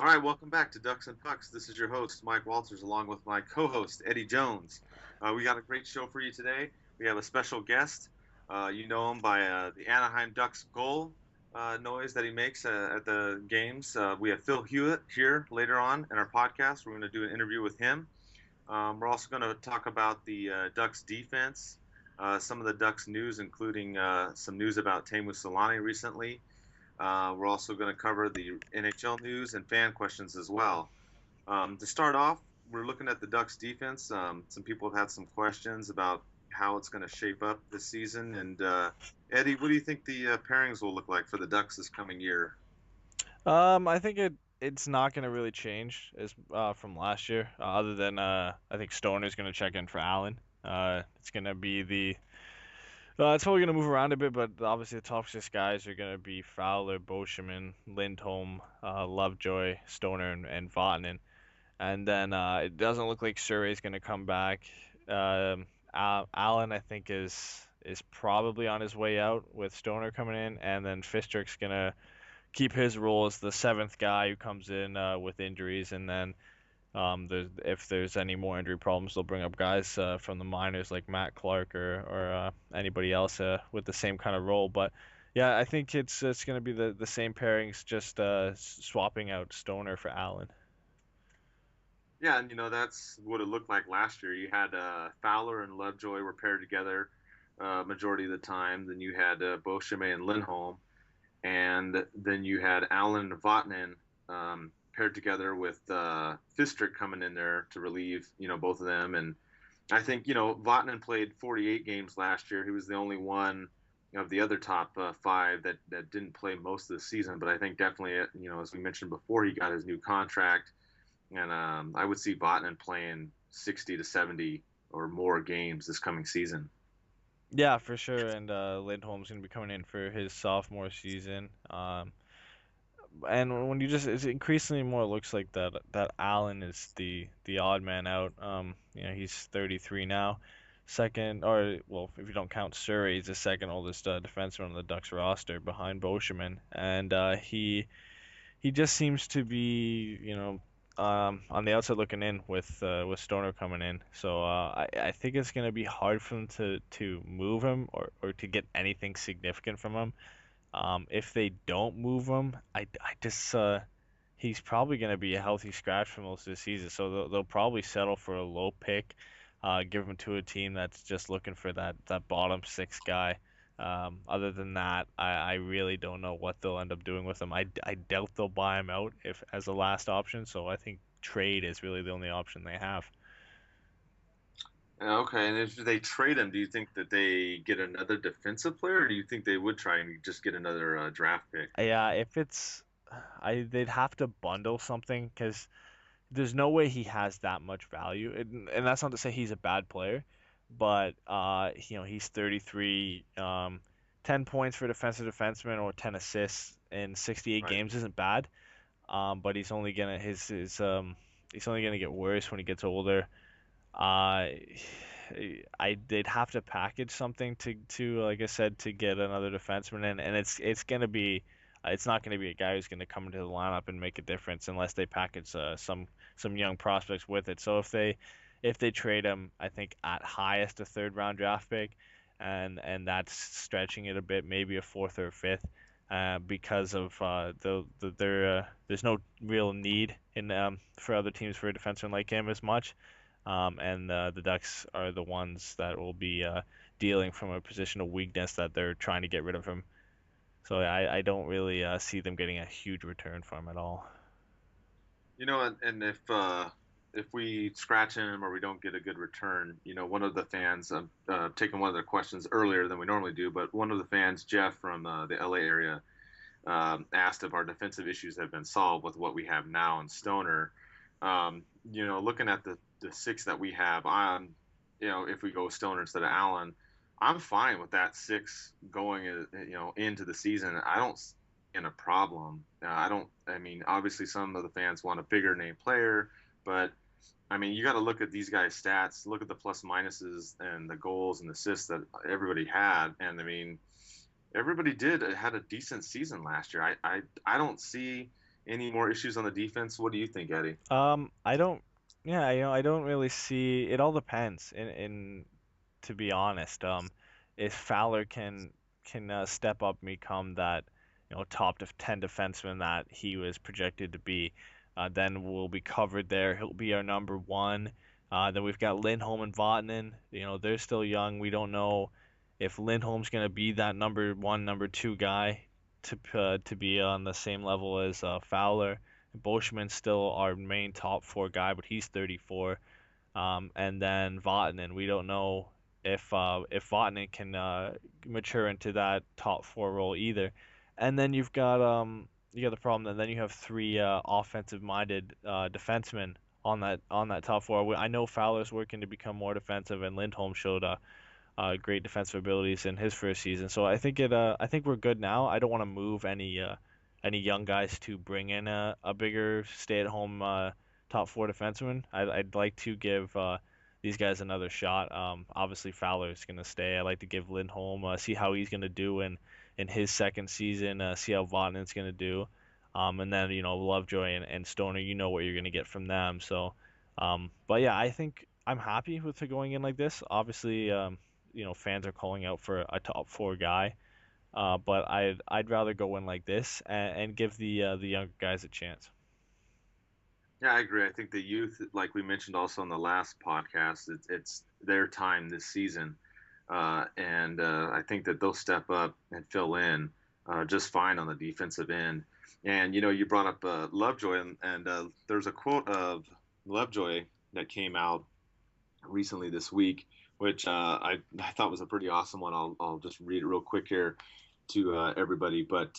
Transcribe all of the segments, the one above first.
All right, welcome back to Ducks and Pucks. This is your host, Mike Walters, along with my co host, Eddie Jones. We got a great show for you today. We have a special guest. You know him by the Anaheim Ducks goal noise that he makes at the games. We have Phil Hulett here later on in our podcast. We're going to do an interview with him. We're also going to talk about the Ducks defense, some of the Ducks news, including some news about Teemu Selanne recently. We're also going to cover the NHL news and fan questions as well. To start off, we're looking at the Ducks defense. Some people have had some questions about how it's going to shape up this season. And Eddie, what do you think the pairings will look like for the Ducks this coming year? I think it's not going to really change as from last year, other than I think Stoner's going to check in for Allen. It's going to be it's probably going to move around a bit, but obviously the top six guys are going to be Fowler, Boschman, Lindholm, Lovejoy, Stoner, and Vatanen. And then it doesn't look like Surrey's going to come back. Allen, I think, is probably on his way out with Stoner coming in, and then Fistrick's going to keep his role as the seventh guy who comes in with injuries, and then if there's any more injury problems, they'll bring up guys from the minors like Matt Clark or anybody else with the same kind of role. But yeah, I think it's going to be the same pairings, just swapping out Stoner for Allen. Yeah, and that's what it looked like last year. You had Fowler and Lovejoy were paired together majority of the time. Then you had Beauchemin and Lindholm, and then you had Allen and Vatanen paired together with Fistrick coming in there to relieve both of them. And I think Vatanen played 48 games last year. He was the only one of the other top five that didn't play most of the season. But I think definitely, as we mentioned before, he got his new contract, and I would see Vatanen playing 60 to 70 or more games this coming season. Yeah, for sure. And Lindholm's going to be coming in for his sophomore season. And when you just it increasingly more looks like that Allen is the odd man out. He's 33 now, second or well, if you don't count Surrey, he's the second oldest defenseman on the Ducks roster behind Boschman, and he just seems to be on the outside looking in with Stoner coming in. So I think it's gonna be hard for them to move him or to get anything significant from him. If they don't move him, I just he's probably going to be a healthy scratch for most of the season. So they'll probably settle for a low pick, give him to a team that's just looking for that bottom six guy. Other than that, I really don't know what they'll end up doing with him. I doubt they'll buy him out if as a last option. So I think trade is really the only option they have. Okay, and if they trade him, do you think that they get another defensive player, or do you think they would try and just get another draft pick? Yeah, if it's they'd have to bundle something because there's no way he has that much value. And that's not to say he's a bad player, but he's 33. 10 points for defensive defenseman or 10 assists in 68 Right. games isn't bad. But he's only gonna get worse when he gets older. Uh, they'd have to package something to like I said to get another defenseman in, and it's not gonna be a guy who's gonna come into the lineup and make a difference unless they package some young prospects with it. So if they trade him, I think at highest a third round draft pick, and that's stretching it a bit, maybe a fourth or a fifth. Because of there's no real need in for other teams for a defenseman like him as much. And the Ducks are the ones that will be dealing from a position of weakness that they're trying to get rid of him. So I don't really see them getting a huge return from him at all. And if we scratch him or we don't get a good return, one of the fans, taking one of their questions earlier than we normally do, but one of the fans, Jeff from the LA area, asked if our defensive issues have been solved with what we have now in Stoner. Looking at the six that we have on, if we go Stoner instead of Allen, I'm fine with that six going, into the season. I don't see in a problem. I don't. I mean, obviously, some of the fans want a bigger name player, but I mean, you got to look at these guys' stats, look at the plus minuses and the goals and assists that everybody had, and I mean, everybody had a decent season last year. I don't see Any more issues on the defense? What do you think, Eddie? I don't, yeah, I don't really see. It all depends. In to be honest, if Fowler can step up and become that, top 10 defenseman that he was projected to be, then we'll be covered there. He'll be our number one. Then we've got Lindholm and Vatanen. They're still young. We don't know if Lindholm's gonna be that number one, number two guy to be on the same level as Fowler. Boschman's still our main top four guy, but he's 34. And then Vatanen, we don't know if Vatanen can mature into that top four role either. And then you got the problem that then you have three offensive-minded defensemen on that top four. I know Fowler's working to become more defensive, and Lindholm showed great defensive abilities in his first season. So I think we're good now. I don't want to move any young guys to bring in a bigger stay-at-home top four defenseman. I'd like to give these guys another shot. Obviously Fowler's gonna stay. I'd like to give Lindholm see how he's gonna do in his second season. See how Vatanen's gonna do. And then Lovejoy and Stoner, you know what you're gonna get from them. So, but yeah, I think I'm happy with it going in like this. Obviously, fans are calling out for a top four guy. But I'd rather go in like this and give the younger guys a chance. Yeah, I agree. I think the youth, like we mentioned also on the last podcast, it's their time this season, and I think that they'll step up and fill in just fine on the defensive end. And you brought up Lovejoy, and there's a quote of Lovejoy that came out recently this week, which I thought was a pretty awesome one. I'll just read it real quick here to everybody, but.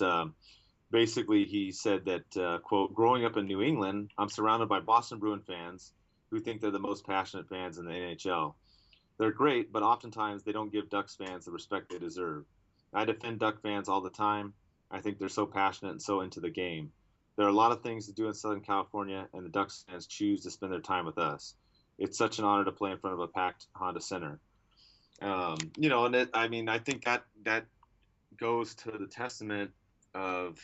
Basically, he said that, quote, growing up in New England, I'm surrounded by Boston Bruin fans who think they're the most passionate fans in the NHL. They're great, but oftentimes they don't give Ducks fans the respect they deserve. I defend Duck fans all the time. I think they're so passionate and so into the game. There are a lot of things to do in Southern California, and the Ducks fans choose to spend their time with us. It's such an honor to play in front of a packed Honda Center. I think that goes to the testament of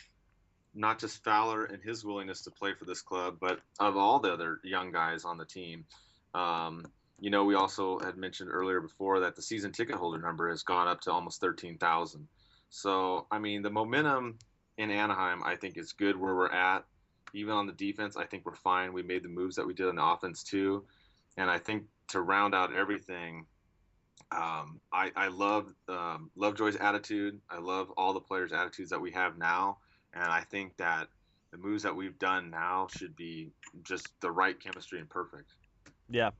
not just Fowler and his willingness to play for this club, but of all the other young guys on the team. We also had mentioned earlier before that the season ticket holder number has gone up to almost 13,000. So, I mean, the momentum in Anaheim, I think, is good where we're at. Even on the defense, I think we're fine. We made the moves that we did on the offense, too. And I think to round out everything, I love Lovejoy's attitude. I love all the players' attitudes that we have now. And I think that the moves that we've done now should be just the right chemistry and perfect. Yeah,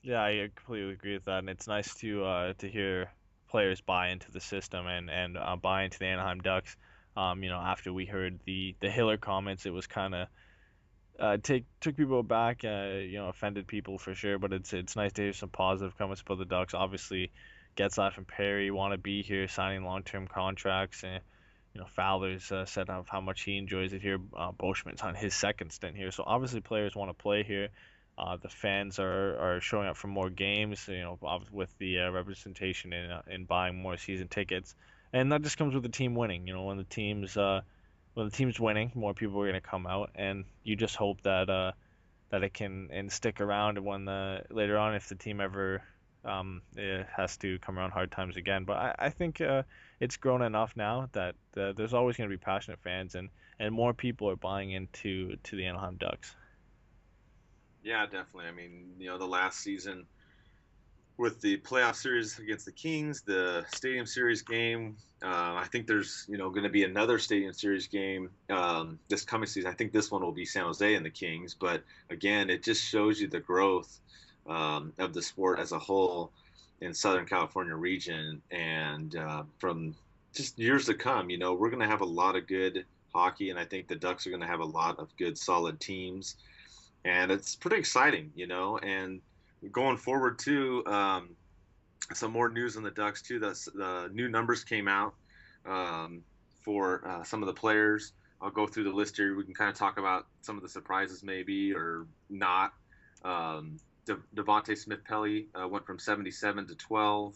yeah, I completely agree with that, and it's nice to hear players buy into the system and buy into the Anaheim Ducks. After we heard the Hiller comments, it was kind of took people aback, offended people for sure. But it's nice to hear some positive comments about the Ducks. Obviously, Getzlaf and Perry want to be here, signing long-term contracts, and Fowler's said of how much he enjoys it here. Boschman's on his second stint here, so obviously players want to play here. The fans are showing up for more games, with the representation in buying more season tickets, and that just comes with the team winning. When the team's winning, more people are going to come out, and you just hope that it can and stick around when later on if the team ever it has to come around hard times again. But I think it's grown enough now that there's always going to be passionate fans, and more people are buying into the Anaheim Ducks. Yeah, definitely. I mean, the last season with the playoff series against the Kings, the Stadium Series game, I think there's going to be another Stadium Series game this coming season. I think this one will be San Jose and the Kings, but again, it just shows you the growth of the sport as a whole in Southern California region, and from just years to come, we're going to have a lot of good hockey, and I think the Ducks are going to have a lot of good, solid teams, and it's pretty exciting, and going forward too. Some more news on the Ducks too. The new numbers came out for some of the players. I'll go through the list here. We can kind of talk about some of the surprises maybe or not. Devontae Smith-Pelly went from 77 to 12.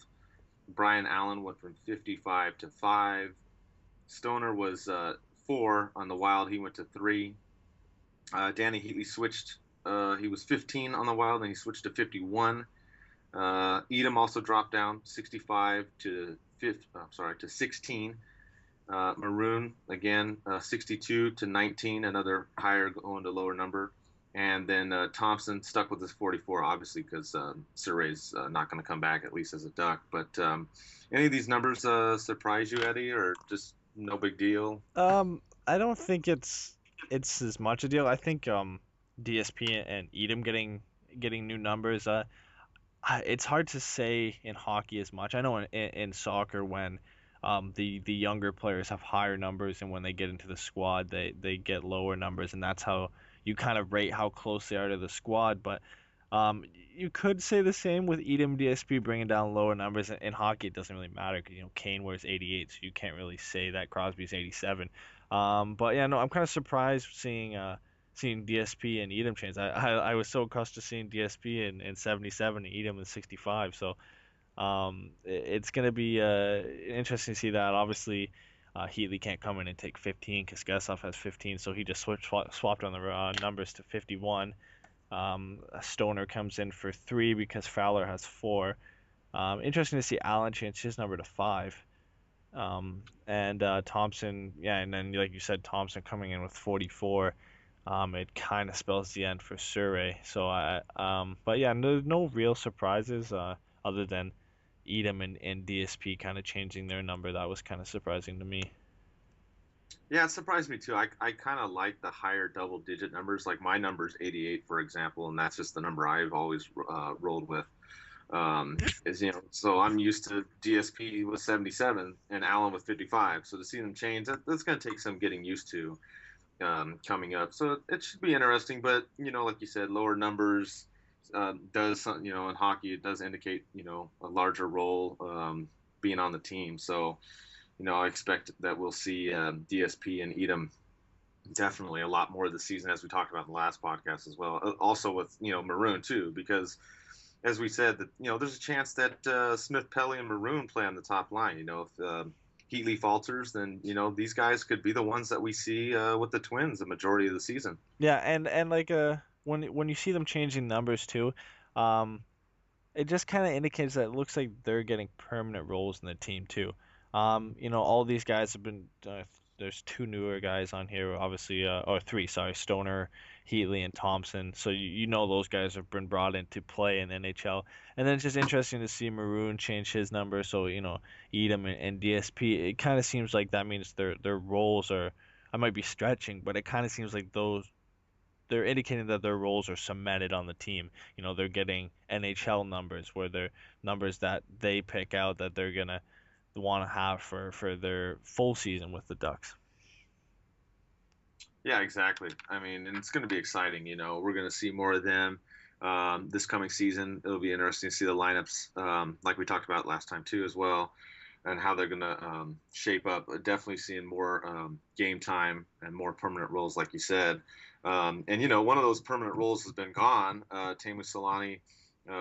Brian Allen went from 55 to 5. Stoner was 4 on the Wild. He went to 3. Danny Heatley switched. He was 15 on the Wild, and he switched to 51. Edom also dropped down 65 to to 16. Maroon again 62 to 19, another higher going to lower number. And then Thompson stuck with his 44, obviously, because Surrey's not going to come back, at least as a Duck. But any of these numbers surprise you, Eddie, or just no big deal? I don't think it's as much a deal. I think DSP and Edom getting new numbers. It's hard to say in hockey as much. I know in soccer when the younger players have higher numbers and when they get into the squad they get lower numbers, and that's how you kind of rate how close they are to the squad. But um, you could say the same with Edom DSP bringing down lower numbers. In hockey, it doesn't really matter because Kane wears 88, so you can't really say that Crosby's 87. But yeah, no, I'm kind of surprised seeing DSP and Edom change. I was so accustomed to seeing DSP in 77 and Edom in 65. So it's gonna be interesting to see that. Obviously, Heatley can't come in and take 15 because Gessoff has 15, so he just swapped on the numbers to 51. Stoner comes in for 3 because Fowler has 4. Interesting to see Allen change his number to 5. And Thompson, yeah, and then like you said, Thompson coming in with 44. It kind of spells the end for Surrey. But yeah, no real surprises other than Edom and DSP kind of changing their number. That was kind of surprising to me. Yeah, it surprised me too. I kind of like the higher double digit numbers. Like my number's 88, for example, and that's just the number I've always rolled with. So I'm used to DSP with 77 and Allen with 55. So to see them change, that's going to take some getting used to coming up. So it should be interesting. But like you said, lower numbers does in hockey it does indicate a larger role being on the team. So I expect that we'll see DSP and Edom definitely a lot more this season, as we talked about in the last podcast as well. Also with Maroon too, because as we said that there's a chance that Smith, Pelly, and Maroon play on the top line. If Heatley falters, then these guys could be the ones that we see with the Twins the majority of the season. Yeah, and like when you see them changing numbers too, um, it just kind of indicates that it looks like they're getting permanent roles in the team too. All these guys have been. There's 2 newer guys on here, obviously, or 3, sorry, Stoner, Heatley, and Thompson. So those guys have been brought in to play in NHL. And then it's just interesting to see Maroon change his number. So Edom and DSP. It kind of seems like that means their roles are. I might be stretching, but it kind of seems like they're indicating that their roles are cemented on the team. They're getting NHL numbers where they're numbers that they pick out that they're gonna want to have for their full season with the Ducks. Yeah, exactly. I mean, and it's going to be exciting. We're going to see more of them this coming season. It'll be interesting to see the lineups, like we talked about last time too, as well, and how they're going to shape up. Definitely seeing more game time and more permanent roles, like you said. And one of those permanent roles has been gone. Teemu Selanne,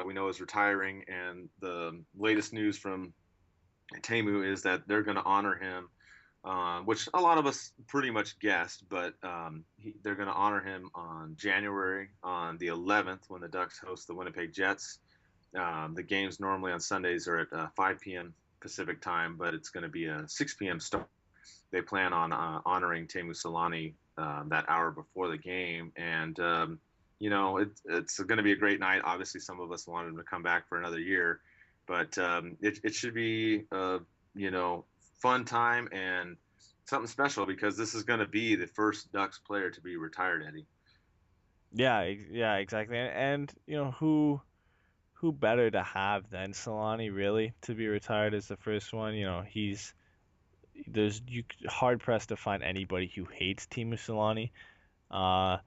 we know, is retiring, and the latest news from Teemu is that they're going to honor him, which a lot of us pretty much guessed, but they're going to honor him on January on the 11th when the Ducks host the Winnipeg Jets. The games normally on Sundays are at 5 p.m. Pacific time, but it's going to be a 6 p.m. start. They plan on honoring Teemu Selanne that hour before the game, and it's going to be a great night. Obviously, some of us wanted him to come back for another year, but it should be fun time and something special because this is going to be the first Ducks player to be retired, Eddie. Yeah, exactly. And who better to have than Solani really to be retired as the first one? There's you hard pressed to find anybody who hates Teemu Selanne. Uh,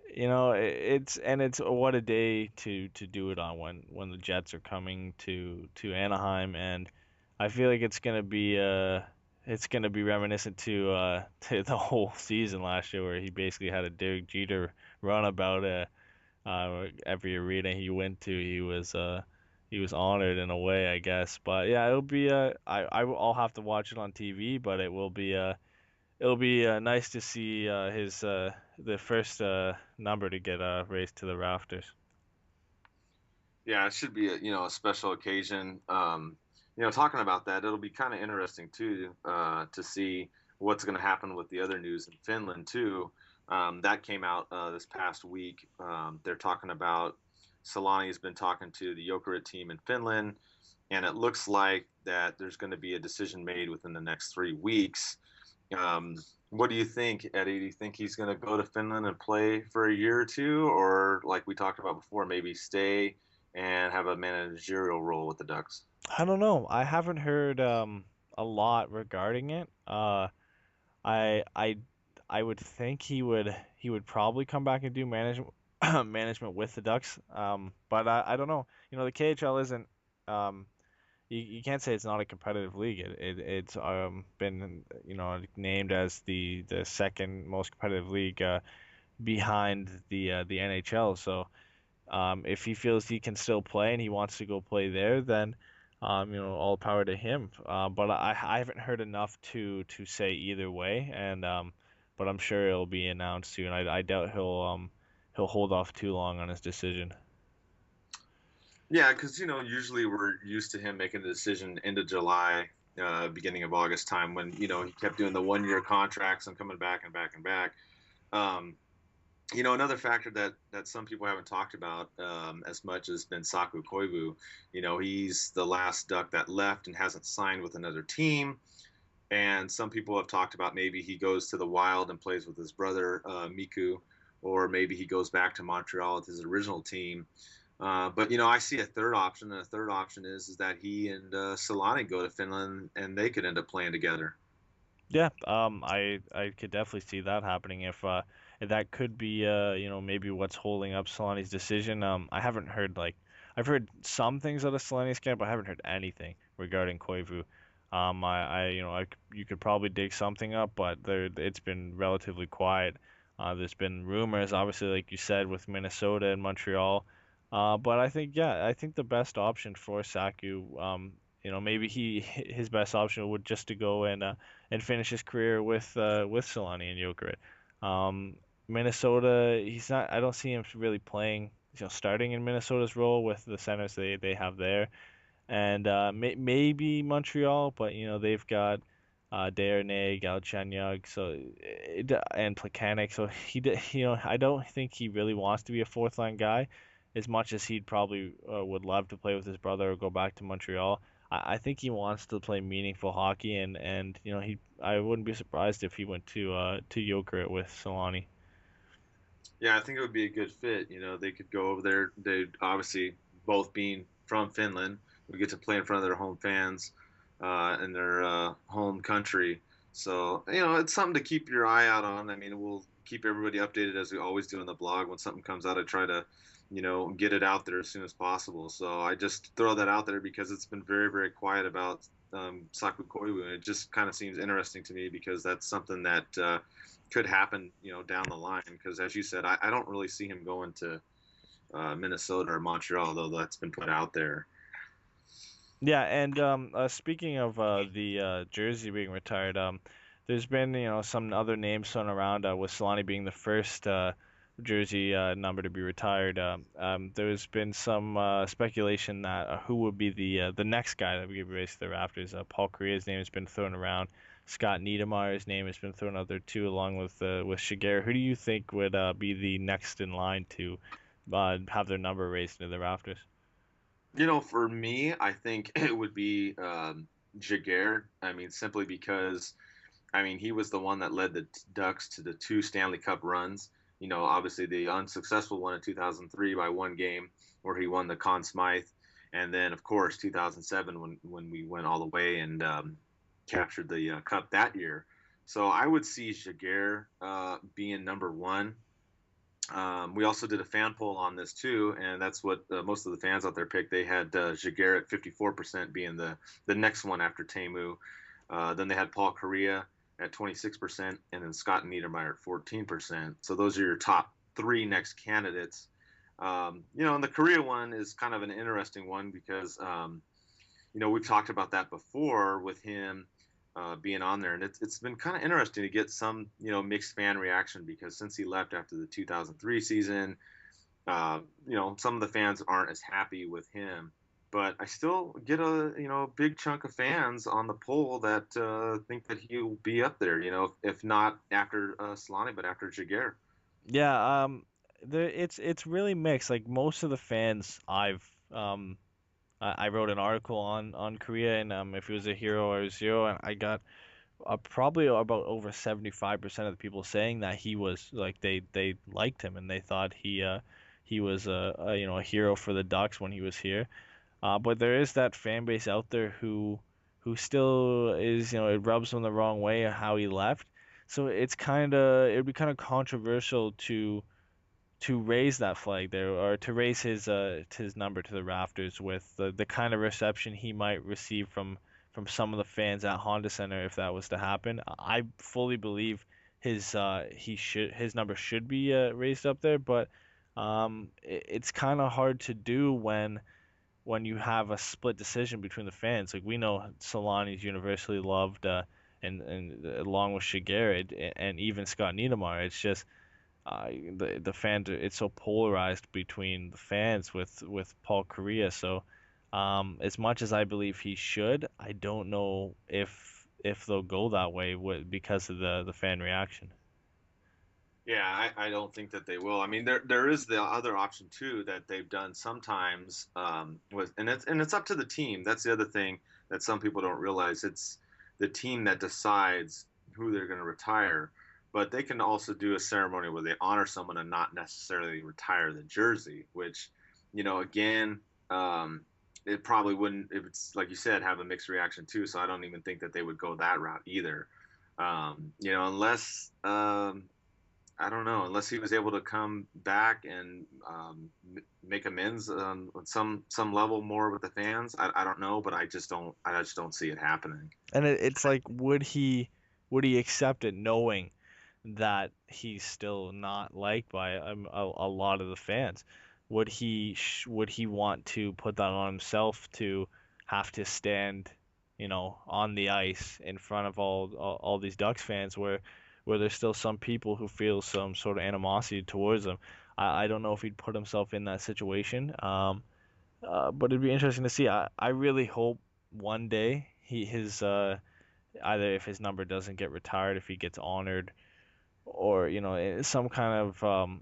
it's what a day to do it on when the Jets are coming to Anaheim, and I feel like it's gonna be reminiscent to the whole season last year where he basically had a Derek Jeter run about every arena he went to. He was honored in a way, I guess. But yeah, it'll be I'll have to watch it on TV, but it will be it'll be nice to see his the first number to get raised to the rafters. Yeah, it should be a special occasion. Talking about that, it'll be kind of interesting too to see what's going to happen with the other news in Finland too. That came out this past week. They're talking about Selanne has been talking to the Jokerit team in Finland, and it looks like that there's going to be a decision made within the next 3 weeks. Um, what do you think, Eddie? Do you think he's going to go to Finland and play for a year or two, or like we talked about before, maybe stay and have a managerial role with the Ducks? I don't know. I haven't heard a lot regarding it. I I I would think he would probably come back and do management management with the Ducks. But I don't know. The KHL isn't you can't say it's not a competitive league. It's been named as the second most competitive league behind the NHL. So if he feels he can still play and he wants to go play there, then all power to him. But I haven't heard enough to say either way, and but I'm sure it'll be announced soon. I doubt he'll hold off too long on his decision. Yeah, because usually we're used to him making the decision end of July, beginning of August time when he kept doing the 1 year contracts and coming back and back and back. Um, another factor that some people haven't talked about as much has been Saku Koivu. He's the last Duck that left and hasn't signed with another team. And some people have talked about maybe he goes to the Wild and plays with his brother Miku, or maybe he goes back to Montreal with his original team. But I see a third option, and a third option is that he and Selanne go to Finland, and they could end up playing together. Yeah, I could definitely see that happening if that could be maybe what's holding up Solani's decision. I haven't heard I've heard some things out of Solani's camp, but I haven't heard anything regarding Koivu. You could probably dig something up, but it's been relatively quiet. There's been rumors, obviously, like you said, with Minnesota and Montreal. But I think the best option for Saku, maybe his best option would just to go and finish his career with Selanne and Jokerit. Um, Minnesota, he's not. I don't see him really playing, starting in Minnesota's role with the centers they have there, and maybe Montreal, but they've got Desharnais, Galchenyuk, and Plekanec, so I don't think he really wants to be a fourth line guy, as much as he'd probably would love to play with his brother or go back to Montreal. I think he wants to play meaningful hockey, and I wouldn't be surprised if he went to Jokerit with Selanne. Yeah, I think it would be a good fit. They could go over there. They obviously both being from Finland, would get to play in front of their home fans in their home country. So it's something to keep your eye out on. I mean, we'll keep everybody updated as we always do on the blog. When something comes out, I try to get it out there as soon as possible. So I just throw that out there because it's been very, very quiet about Saku Koivu, and it just kind of seems interesting to me because that's something that could happen, down the line. Because as you said, I don't really see him going to Minnesota or Montreal, though that's been put out there. Yeah, and speaking of the jersey being retired, there's been some other names thrown around with Selanne being the first jersey number to be retired. There's been some speculation that who would be the next guy that would get raised to the Raptors. Paul Kariya's name has been thrown around. Scott Niedermayer's name has been thrown out there too, along with Shigeru. Who do you think would be the next in line to have their number raised to the Raptors? For me, I think it would be Jaguar. I mean, simply because he was the one that led the Ducks to the two Stanley Cup runs. Obviously the unsuccessful one in 2003 by one game, where he won the Conn Smythe, and then of course 2007 when we went all the way and captured the cup that year. So I would see Jaguar being number one. We also did a fan poll on this too, and that's what most of the fans out there picked. They had Jaguar at 54% being the next one after Teemu. Then they had Paul Kariya at 26%, and then Scott Niedermayer at 14%. So those are your top three next candidates. And the Kariya one is kind of an interesting one because, we've talked about that before with him being on there, and it's been kind of interesting to get some mixed fan reaction, because since he left after the 2003 season, some of the fans aren't as happy with him. But I still get a big chunk of fans on the poll that think that he'll be up there. If not after Selanne, but after Jaguar. Yeah, it's really mixed. Like most of the fans I wrote an article on Korea and if he was a hero or a zero, and I got probably about over 75% of the people saying that he was like they liked him and they thought he was a hero for the Ducks when he was here. But there is that fan base out there who still is, it rubs them the wrong way how he left. So it'd be kind of controversial to raise that flag there, or to raise his number to the rafters with the kind of reception he might receive from some of the fans at Honda Center if that was to happen. I fully believe his number should be raised up there, but it's kind of hard to do when you have a split decision between the fans. Like we know Selanne is universally loved, and along with Jaguar and even Scott Niedermayer. It's just the fans, it's so polarized between the fans with Paul Kariya. So as much as I believe he should, I don't know if they'll go that way because of the fan reaction. Yeah, I don't think that they will. I mean, there is the other option too that they've done sometimes, and it's up to the team. That's the other thing that some people don't realize. It's the team that decides who they're going to retire, but they can also do a ceremony where they honor someone and not necessarily retire the jersey, which, again, it probably wouldn't, if it's like you said, have a mixed reaction too. So I don't even think that they would go that route either. Unless I don't know, unless he was able to come back and make amends on some level more with the fans. I don't know, but I just don't see it happening. And it's like, would he accept it knowing that he's still not liked by a lot of the fans? Would he want to put that on himself to have to stand, on the ice in front of all these Ducks fans where there's still some people who feel some sort of animosity towards him? I don't know if he'd put himself in that situation. But it'd be interesting to see. I really hope one day his either if his number doesn't get retired, if he gets honored, or some kind of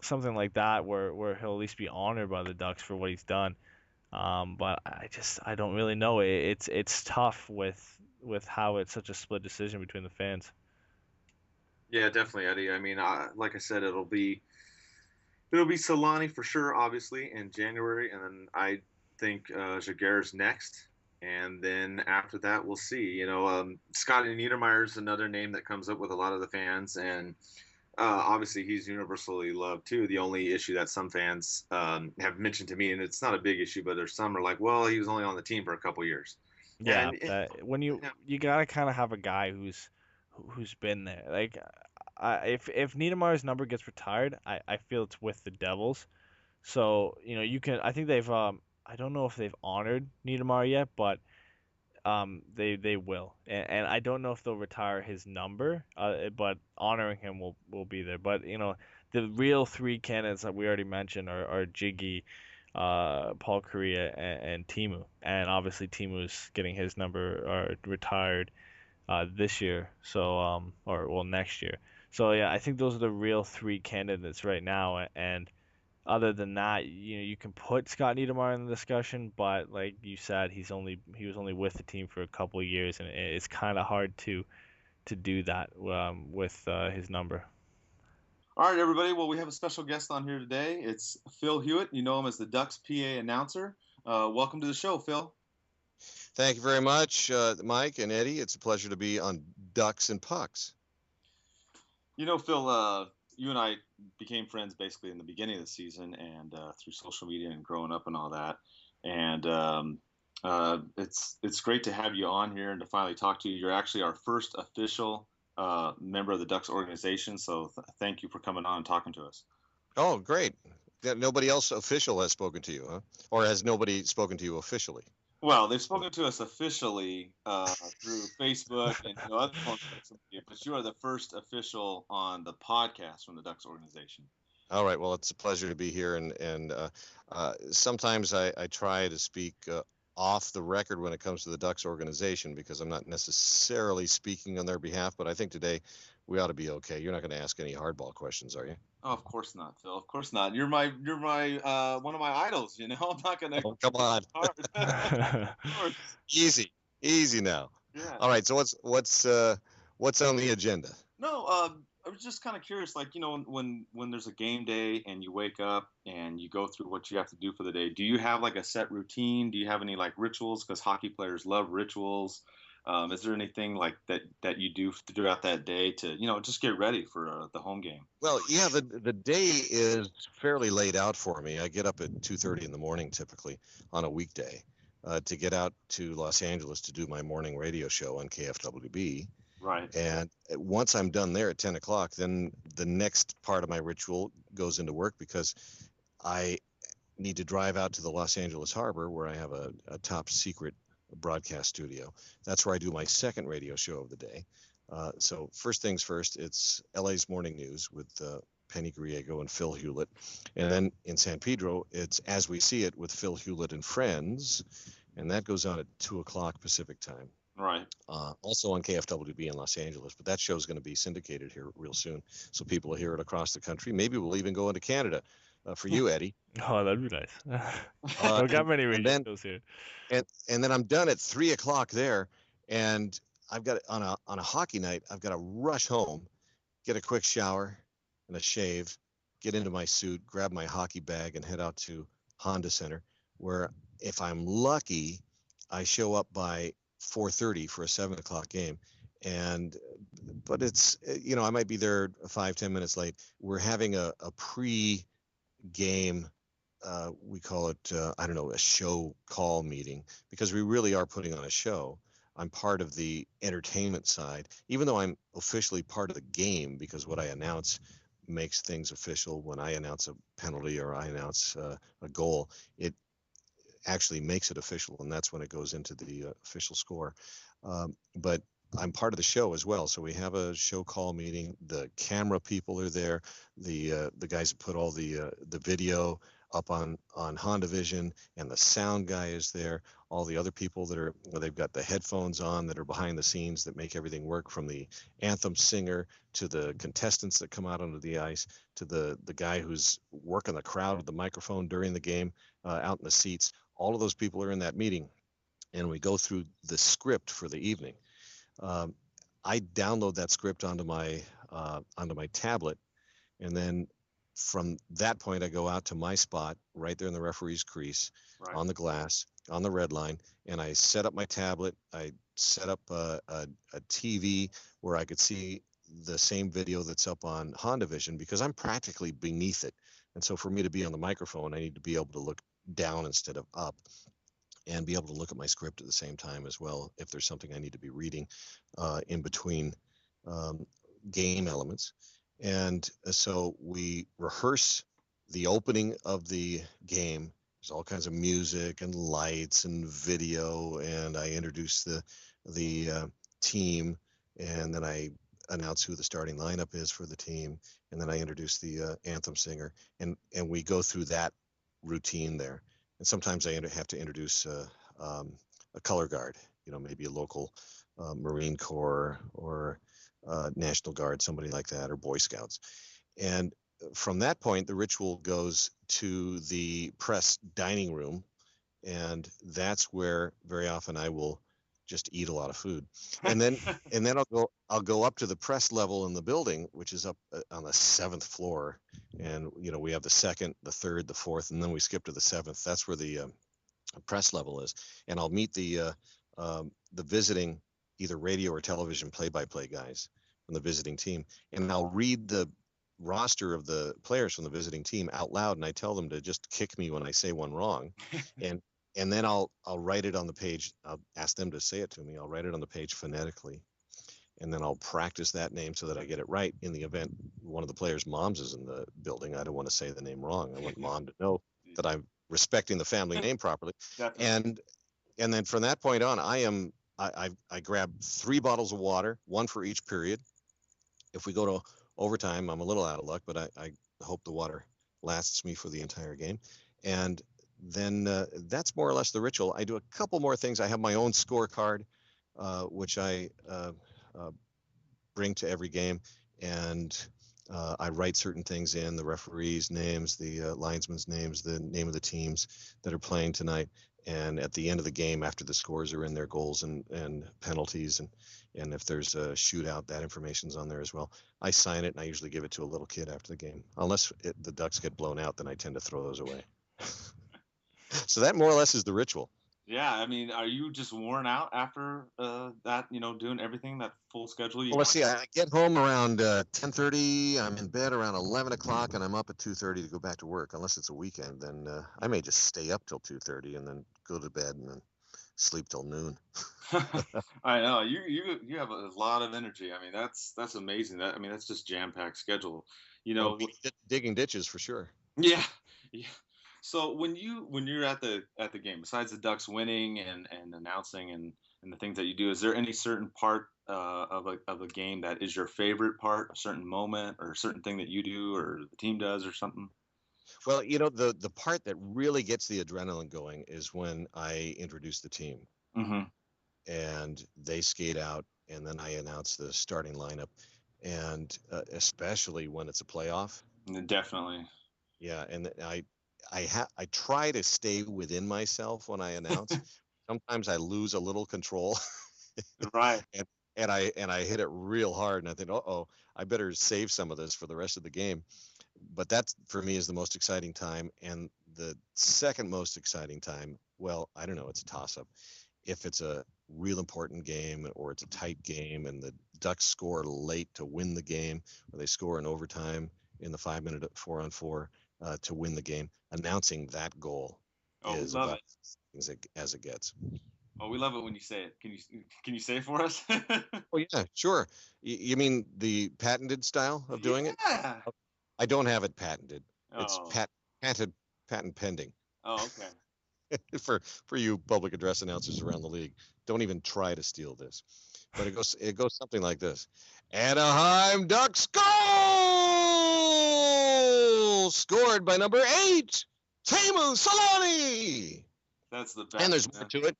something like that where he'll at least be honored by the Ducks for what he's done. But I don't really know. It's tough with how it's such a split decision between the fans. Yeah, definitely, Eddie. I mean, like I said, it'll be Selanne for sure, obviously, in January, and then I think Jaguar's next, and then after that, we'll see. Scotty Niedermayer is another name that comes up with a lot of the fans, and obviously he's universally loved too. The only issue that some fans have mentioned to me, and it's not a big issue, but there's some are like, well, he was only on the team for a couple years. Yeah, And when you gotta kind of have a guy who's been there. Like, if Niedermayer's number gets retired, I feel it's with the Devils. So you can. I think they've. I don't know if they've honored Niedermayer yet, but they will. And I don't know if they'll retire his number. But honoring him will be there. But the real three candidates that we already mentioned are Jiggy, Paul Kariya, and Teemu. And obviously Teemu's getting his number retired this year, so or well next year. So yeah, I think those are the real three candidates right now. And other than that, you can put Scott Niedermayer in the discussion, but like you said, he was only with the team for a couple of years, and it's kind of hard to do that with his number. all right, everybody. Well, we have a special guest on here today. It's Phil Hulett. You know him as the Ducks PA announcer. Welcome to the show, Phil. Thank you very much, Mike and Eddie. It's a pleasure to be on Ducks and Pucks. Phil, you and I became friends basically in the beginning of the season, and through social media and growing up and all that. And it's great to have you on here and to finally talk to you. You're actually our first official member of the Ducks organization, so thank you for coming on and talking to us. Oh, great. Nobody else official has spoken to you, huh? Or has nobody spoken to you officially? Well, they've spoken to us officially through Facebook and other forms of social media, but you are the first official on the podcast from the Ducks organization. All right. Well, it's a pleasure to be here, and sometimes I try to speak off the record when it comes to the Ducks organization because I'm not necessarily speaking on their behalf. But I think today we ought to be okay. You're not going to ask any hardball questions, are you? Oh, of course not, Phil. Of course not. You're my one of my idols. I'm not gonna. Oh, come on. Hard. Of course. Easy now. Yeah. All right. So what's on the agenda? No, I was just kind of curious, like, when there's a game day and you wake up and you go through what you have to do for the day, do you have like a set routine? Do you have any like rituals? Because hockey players love rituals. Is there anything like that you do throughout that day to, just get ready for the home game? Well, yeah, the day is fairly laid out for me. I get up at 2:30 in the morning typically on a weekday to get out to Los Angeles to do my morning radio show on KFWB. Right. And once I'm done there at 10 o'clock, then the next part of my ritual goes into work because I need to drive out to the Los Angeles Harbor where I have a top secret broadcast studio. That's where I do my second radio show of the day. So first things first, it's LA's Morning News with Penny Griego and Phil Hulett. And then in San Pedro, it's As We See It with Phil Hulett and Friends. And that goes on at 2 o'clock Pacific time. Right. Also on KFWB in Los Angeles, but that show is going to be syndicated here real soon, so people will hear it across the country. Maybe we'll even go into Canada for you, Eddie. Oh, that'd be nice. Don't got many radio shows here. And then I'm done at 3 o'clock there, and I've got on a hockey night. I've got to rush home, get a quick shower and a shave, get into my suit, grab my hockey bag, and head out to Honda Center, where if I'm lucky, I show up by 4:30 for a 7 o'clock game. But it's, I might be there 5-10 minutes late. We're having a pre-game, we call it, a show call meeting, because we really are putting on a show. I'm part of the entertainment side, even though I'm officially part of the game, because what I announce makes things official. When I announce a penalty or I announce a goal, it actually makes it official, and that's when it goes into the official score. But I'm part of the show as well, so we have a show call meeting. The camera people are there, the guys that put all the video up on Honda Vision, and the sound guy is there. All the other people they've got the headphones on that are behind the scenes that make everything work, from the anthem singer to the contestants that come out onto the ice to the guy who's working the crowd with the microphone during the game out in the seats. All of those people are in that meeting, and we go through the script for the evening. I download that script onto my tablet, and then from that point I go out to my spot right there in the referee's crease, right on the glass, on the red line, and I set up my tablet. I set up a TV where I could see the same video that's up on Honda Vision, because I'm practically beneath it. And so for me to be on the microphone, I need to be able to look down instead of up, and be able to look at my script at the same time as well if there's something I need to be reading in between game elements. And so we rehearse the opening of the game. There's all kinds of music and lights and video, and I introduce the team, and then I announce who the starting lineup is for the team, and then I introduce the anthem singer, and we go through that routine there. And sometimes I have to introduce a color guard, maybe a local Marine Corps or National Guard, somebody like that, or Boy Scouts. And from that point, the ritual goes to the press dining room, and that's where very often I will just eat a lot of food. And then I'll go up to the press level in the building, which is up on the 7th floor. And we have the 2nd, the 3rd, the 4th, and then we skip to the 7th. That's where the press level is. And I'll meet the visiting either radio or television play-by-play guys from the visiting team, and I'll read the roster of the players from the visiting team out loud, and I tell them to just kick me when I say one wrong. And then I'll write it on the page. I'll ask them to say it to me. I'll write it on the page phonetically, and then I'll practice that name so that I get it right. In the event one of the players' moms is in the building, I don't want to say the name wrong. I want mom to know that I'm respecting the family name properly. and then from that point on, I grab 3 bottles of water, 1 for each period. If we go to overtime, I'm a little out of luck, but I hope the water lasts me for the entire game. And then that's more or less the ritual. I do a couple more things. I have my own scorecard, which I bring to every game, and I write certain things in, the referees' names, the linesmen's names, the name of the teams that are playing tonight. And at the end of the game, after the scores are in, their goals and penalties, and if there's a shootout, that information's on there as well. I sign it, and I usually give it to a little kid after the game. Unless the Ducks get blown out, then I tend to throw those away. So that more or less is the ritual. Yeah, I mean, are you just worn out after that? Doing everything, that full schedule. Well, let's see. I get home around 10:30. I'm in bed around 11 o'clock, and I'm up at 2:30 to go back to work. Unless it's a weekend, then I may just stay up till 2:30 and then go to bed and then sleep till noon. I know you have a lot of energy. I mean, that's amazing. That's just jam-packed schedule. Digging ditches for sure. Yeah, yeah. So when you're at the game, besides the Ducks winning and announcing and the things that you do, is there any certain part of a game that is your favorite part, a certain moment or a certain thing that you do or the team does or something? Well, the part that really gets the adrenaline going is when I introduce the team, Mm-hmm. and they skate out, and then I announce the starting lineup, and especially when it's a playoff. Definitely. Yeah, and I try to stay within myself when I announce. Sometimes I lose a little control. Right. And I hit it real hard, and I think, I better save some of this for the rest of the game. But that for me is the most exciting time, and the second most exciting time. Well, I don't know. It's a toss-up. If it's a real important game or it's a tight game, and the Ducks score late to win the game, or they score in overtime in the 5-minute 4-on-4 to win the game, announcing that goal is about as it gets. Oh, we love it when you say it. Can you say it for us? Oh yeah, sure. You mean the patented style of doing it? Yeah. I don't have it patented. Oh. It's patent pending. Oh, okay. For you public address announcers around the league, don't even try to steal this. But it goes something like this: Anaheim Ducks goal scored by number 8, Teemu Selanne. That's the best. And there's more to it.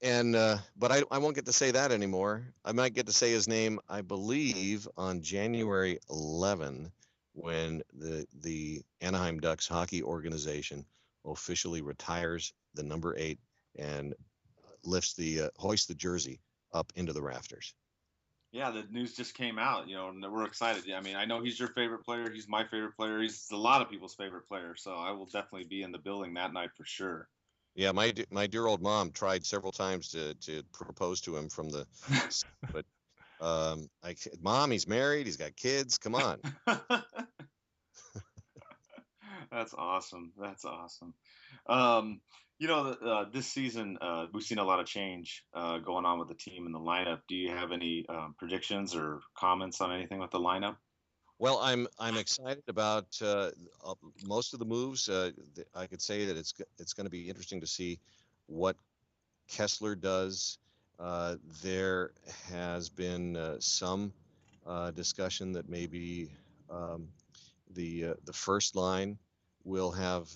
And but I won't get to say that anymore. I might get to say his name, I believe, on January 11, when the Anaheim Ducks hockey organization officially retires the number 8 and hoists the jersey up into the rafters. Yeah, the news just came out, and we're excited. I mean, I know he's your favorite player. He's my favorite player. He's a lot of people's favorite player. So I will definitely be in the building that night for sure. Yeah, my dear old mom tried several times to propose to him from the, but Mom, he's married, he's got kids. Come on. That's awesome. That's awesome. This season we've seen a lot of change going on with the team and the lineup. Do you have any predictions or comments on anything with the lineup? Well, I'm excited about most of the moves. I could say that it's going to be interesting to see what Kessler does. There has been some discussion that maybe the first line will have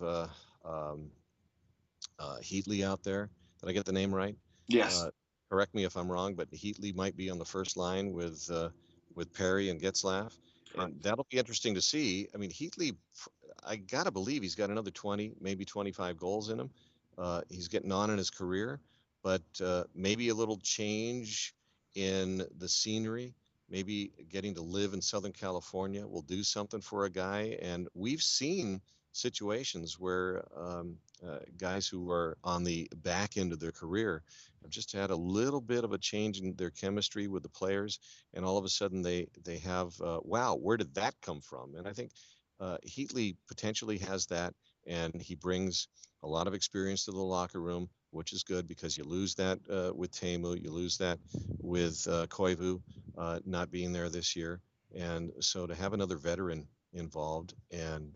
Heatley out there. Did I get the name right? Yes. Correct me if I'm wrong, but Heatley might be on the first line with Perry and Getzlaf. And that'll be interesting to see. I mean, Heatley, I got to believe he's got another 20, maybe 25 goals in him. He's getting on in his career, but maybe a little change in the scenery, maybe getting to live in Southern California will do something for a guy. And we've seen situations where guys who are on the back end of their career have just had a little bit of a change in their chemistry with the players, and all of a sudden they have wow, where did that come from? And I think Heatley potentially has that, and he brings a lot of experience to the locker room, which is good because you lose that with Teemu, you lose that with Koivu not being there this year, and so to have another veteran involved, and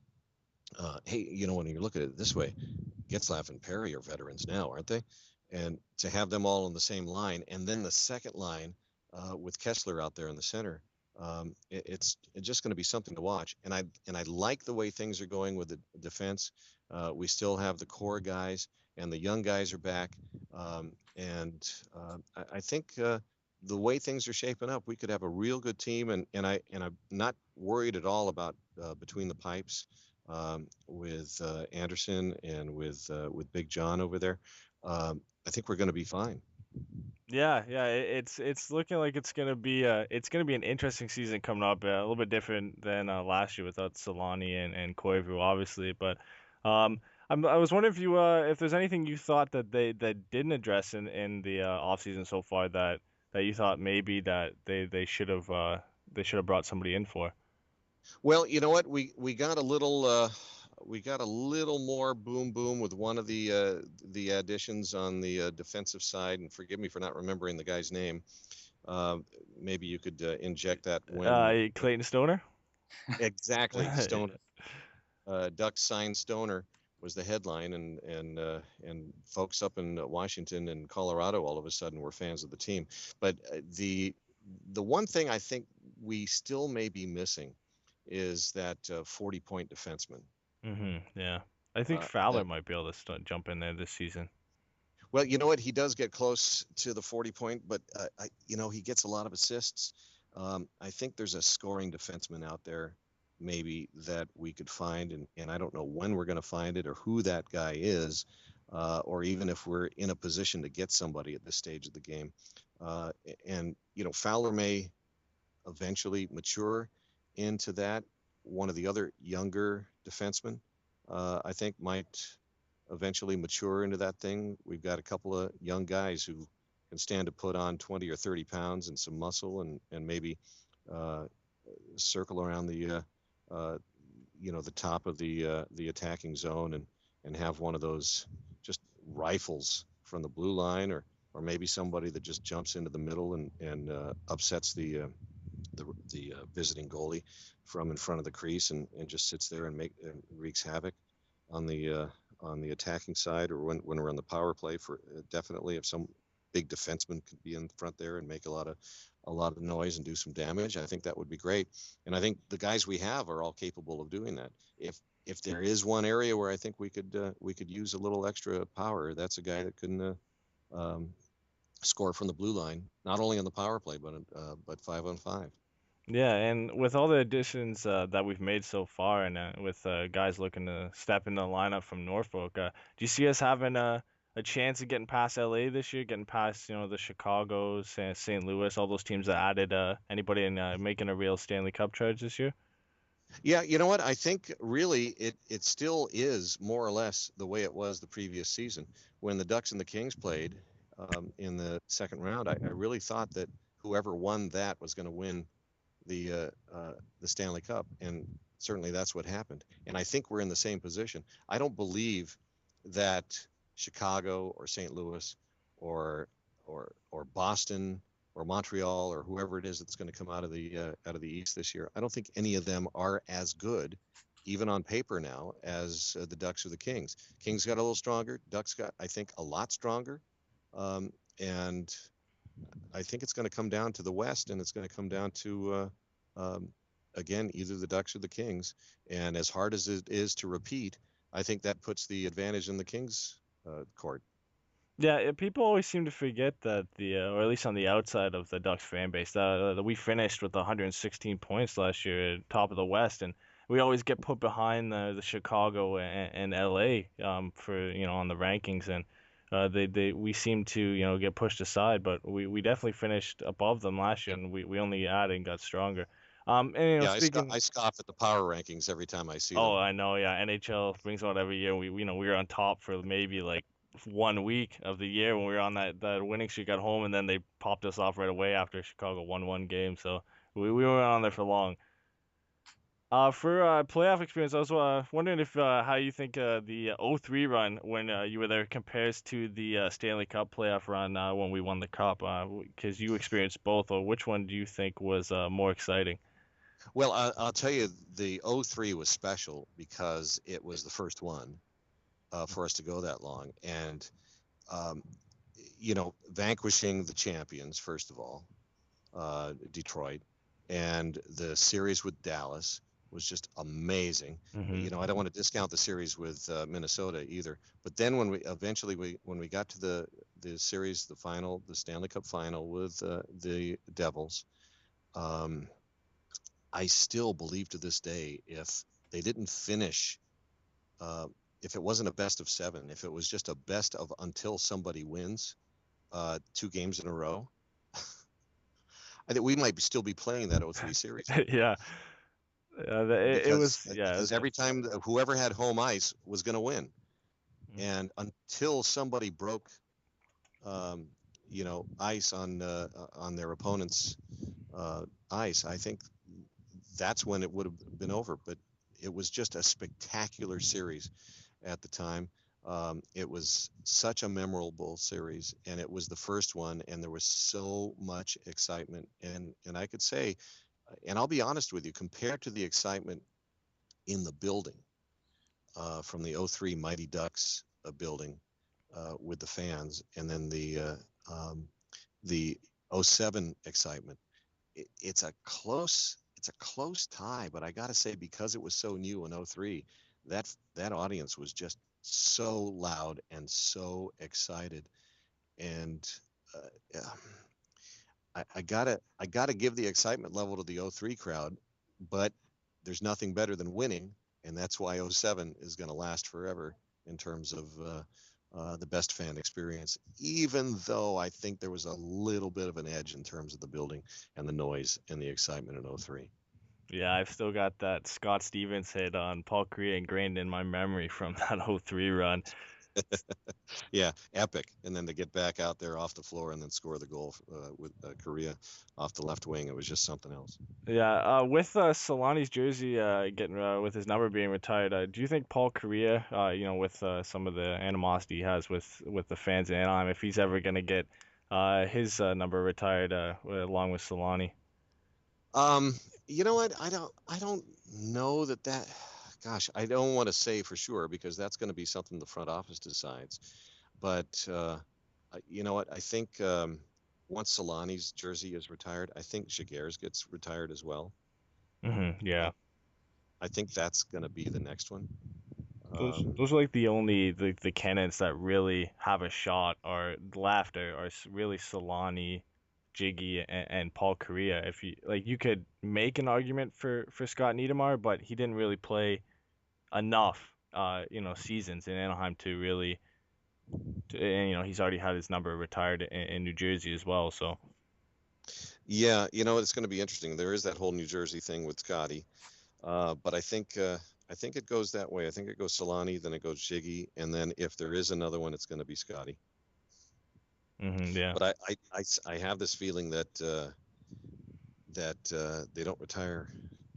hey, when you look at it this way, Getzlaf and Perry are veterans now, aren't they? and to have them all on the same line, and then the second line with Kessler out there in the center, it's just going to be something to watch. And I like the way things are going with the defense. We still have the core guys, and the young guys are back. I think the way things are shaping up, we could have a real good team. And I'm not worried at all about between the pipes with Anderson and with Big John over there. I think we're going to be fine. Yeah, it's looking like it's gonna be an interesting season coming up. A little bit different than last year without Selanne and Koivu, obviously. But I was wondering if there's anything you thought that they didn't address in the offseason so far that you thought maybe that they should have brought somebody in for. Well, you know what? We got a little more boom boom with one of the additions on the defensive side, and forgive me for not remembering the guy's name. Maybe you could inject that when Clayton Stoner. Exactly, Stoner. Ducks signed Stoner was the headline, and folks up in Washington and Colorado all of a sudden were fans of the team. But the one thing I think we still may be missing is that 40-point defenseman. Yeah, I think Fowler might be able to jump in there this season. Well, you know what? He does get close to the 40-point, but he gets a lot of assists. I think there's a scoring defenseman out there maybe that we could find, and I don't know when we're going to find it or who that guy is, or even if we're in a position to get somebody at this stage of the game. Fowler may eventually mature into that. One of the other younger defensemen, I think, might eventually mature into that thing. We've got a couple of young guys who can stand to put on 20 or 30 pounds and some muscle and maybe circle around the top of the attacking zone and have one of those just rifles from the blue line, or maybe somebody that just jumps into the middle and upsets the visiting goalie from in front of the crease and just sits there and wreaks havoc on the attacking side, or when we're on the power play. For definitely, if some big defenseman could be in front there and make a lot of noise and do some damage, I think that would be great. And I think the guys we have are all capable of doing that. If there is one area where I think we could use a little extra power, that's a guy that can score from the blue line, not only on the power play but 5-on-5. Yeah, and with all the additions that we've made so far, and with guys looking to step in the lineup from Norfolk, do you see us having a chance of getting past LA this year, getting past the Chicago's, St. Louis, all those teams that added anybody and making a real Stanley Cup charge this year? Yeah, you know what? I think really it still is more or less the way it was the previous season when the Ducks and the Kings played in the second round. I really thought that whoever won that was going to win the Stanley Cup, and certainly that's what happened. And I think we're in the same position. I don't believe that Chicago or St. Louis or Boston or Montreal or whoever it is that's going to come out of the East this year, I don't think any of them are as good, even on paper now, as the Ducks or the Kings. Kings got a little stronger. Ducks got, I think, a lot stronger. And I think it's going to come down to the West, and it's going to come down to, again, either the Ducks or the Kings. And as hard as it is to repeat, I think that puts the advantage in the Kings' court. Yeah, people always seem to forget that or at least on the outside of the Ducks fan base, that we finished with 116 points last year, top of the West, and we always get put behind the Chicago and LA for on the rankings, and we seem to get pushed aside, but we definitely finished above them last year, and we only added and got stronger. I scoff at the power rankings every time I see them. Oh, I know, yeah. NHL brings them out every year. We were on top for maybe like 1 week of the year when we were on that winning streak at home, and then they popped us off right away after Chicago won one game. So we weren't on there for long. For playoff experience, I was wondering if how you think the 0-3 run when you were there compares to the Stanley Cup playoff run when we won the Cup, because you experienced both. Or which one do you think was more exciting? Well, I'll tell you, the 0-3 was special because it was the first one for us to go that long. And vanquishing the champions, first of all, Detroit, and the series with Dallas was just amazing. Mm-hmm. I don't want to discount the series with Minnesota either. But then when we got to the series, the Stanley Cup final with the Devils, I still believe to this day, if they didn't finish, if it wasn't a best of 7, if it was just a best of until somebody wins 2 games in a row, I think we might still be playing that 0-3 series. Yeah. It was, yeah. Because every time whoever had home ice was going to win. Mhm. And until somebody broke, ice on their opponent's ice, I think that's when it would have been over. But it was just a spectacular series at the time. It was such a memorable series, and it was the first one, and there was so much excitement. And I could say, and I'll be honest with you, compared to the excitement in the building from the 03 Mighty Ducks building with the fans, and then the 07 excitement, it's a close tie. But I got to say, because it was so new in 03, that audience was just so loud and so excited. And I gotta give the excitement level to the 03 crowd, but there's nothing better than winning, and that's why 07 is going to last forever in terms of the best fan experience, even though I think there was a little bit of an edge in terms of the building and the noise and the excitement in 03. Yeah, I've still got that Scott Stevens hit on Paul Kariya ingrained in my memory from that 03 run. Yeah, epic. And then to get back out there off the floor and then score the goal with Korea off the left wing, it was just something else. Yeah, with Selanne's jersey getting with his number being retired, do you think Paul Kariya, with some of the animosity he has with the fans in Anaheim, if he's ever gonna get his number retired along with Selanne? You know what? I don't know that. Gosh, I don't want to say for sure, because that's going to be something the front office decides. But you know what? I think once Selanne's jersey is retired, I think Jaguar's gets retired as well. Yeah. I think that's going to be the next one. Those are like the only the candidates that really have a shot or left are really Selanne, Jiggy, and Paul Kariya. If you could make an argument for Scott Niedermayer, but he didn't really play enough seasons in Anaheim to really and he's already had his number retired in New Jersey as well. So yeah, it's going to be interesting. There is that whole New Jersey thing with Scotty, but I think it goes that way. I think it goes Selanne, then it goes Jiggy, and then if there is another one, it's going to be Scotty. Yeah. But I have this feeling that they don't retire